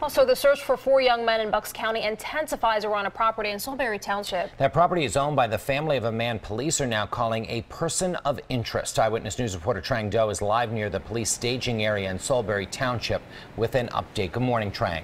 Also, the search for 4 young men in Bucks County intensifies around a property in Solebury Township. That property is owned by the family of a man police are now calling a person of interest. Eyewitness News reporter Trang Do is live near the police staging area in Solebury Township with an update. Good morning, Trang.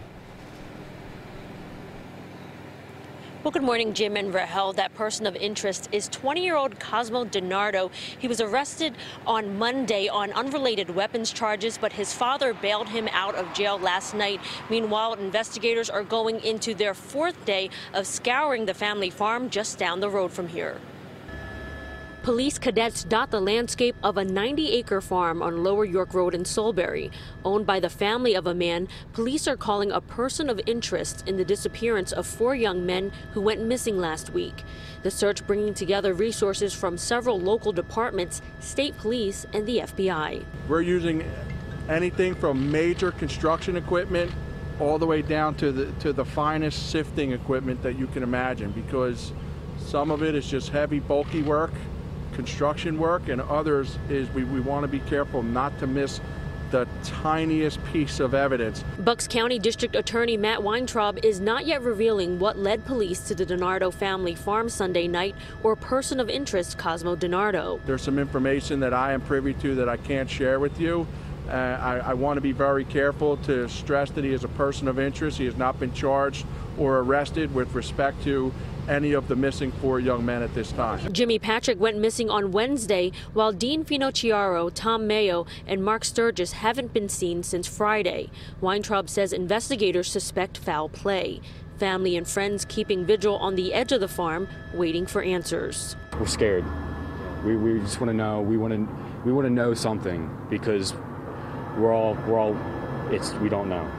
Well, good morning, Jim and Rahel. That person of interest is 20-year-old Cosmo DiNardo. He was arrested on Monday on unrelated weapons charges, but his father bailed him out of jail last night. Meanwhile, investigators are going into their 4th day of scouring the family farm just down the road from here. Police cadets dot the landscape of a 90-acre farm on Lower York Road in Solebury. Owned by the family of a man, police are calling a person of interest in the disappearance of 4 young men who went missing last week. The search bringing together resources from several local departments, state police, and the FBI. We're using anything from major construction equipment all the way down to the finest sifting equipment that you can imagine, because some of it is just heavy, bulky work, construction work, and others is we want to be careful not to miss the tiniest piece of evidence. Bucks County District Attorney Matt Weintraub is not yet revealing what led police to the DiNardo family farm Sunday night or person of interest Cosmo DiNardo. There's some information that I am privy to that I can't share with you. I want to be very careful to stress that he is a person of interest. He has not been charged or arrested with respect to any of the missing 4 young men at this time. Jimmy Patrick went missing on Wednesday, while Dean Finocchiaro, Tom Mayo, and Mark Sturgis haven't been seen since Friday. Weintraub says investigators suspect foul play. Family and friends keeping vigil on the edge of the farm, waiting for answers. We're scared. We just want to know. We want to know something, because we don't know.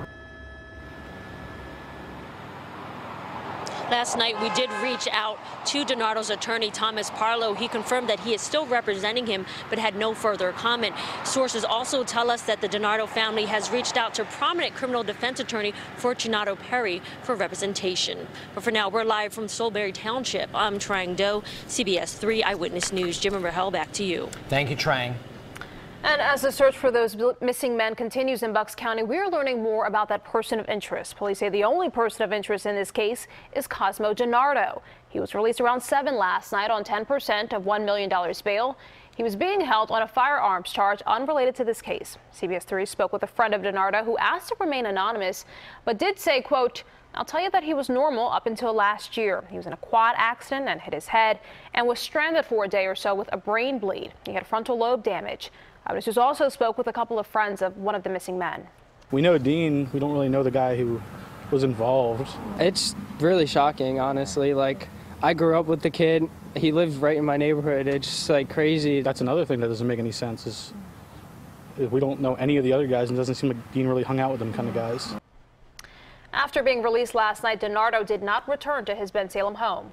Last night, we did reach out to DiNardo's attorney, Thomas Parlow. He confirmed that he is still representing him, but had no further comment. Sources also tell us that the DiNardo family has reached out to prominent criminal defense attorney Fortunato Perry for representation. But for now, we're live from Solebury Township. I'm Trang Do, CBS 3 Eyewitness News. Jim and Rahel, back to you. Thank you, Trang. And as the search for those missing men continues in Bucks County, we are learning more about that person of interest. Police say the only person of interest in this case is Cosmo DiNardo. He was released around 7 last night on 10% of $1 million bail. He was being held on a firearms charge unrelated to this case. CBS 3 spoke with a friend of DiNardo who asked to remain anonymous, but did say, quote, "I'll tell you that he was normal up until last year. He was in a quad accident and hit his head and was stranded for a day or so with a brain bleed. He had frontal lobe damage." Eyewitnesses also spoke with a couple of friends of one of the missing men. We know Dean. We don't really know the guy who was involved. It's really shocking, honestly. Like, I grew up with the kid. He lived right in my neighborhood. It's just like crazy. That's another thing that doesn't make any sense is we don't know any of the other guys, and it doesn't seem like Dean really hung out with them kind of guys. After being released last night, DiNardo did not return to his Bensalem home.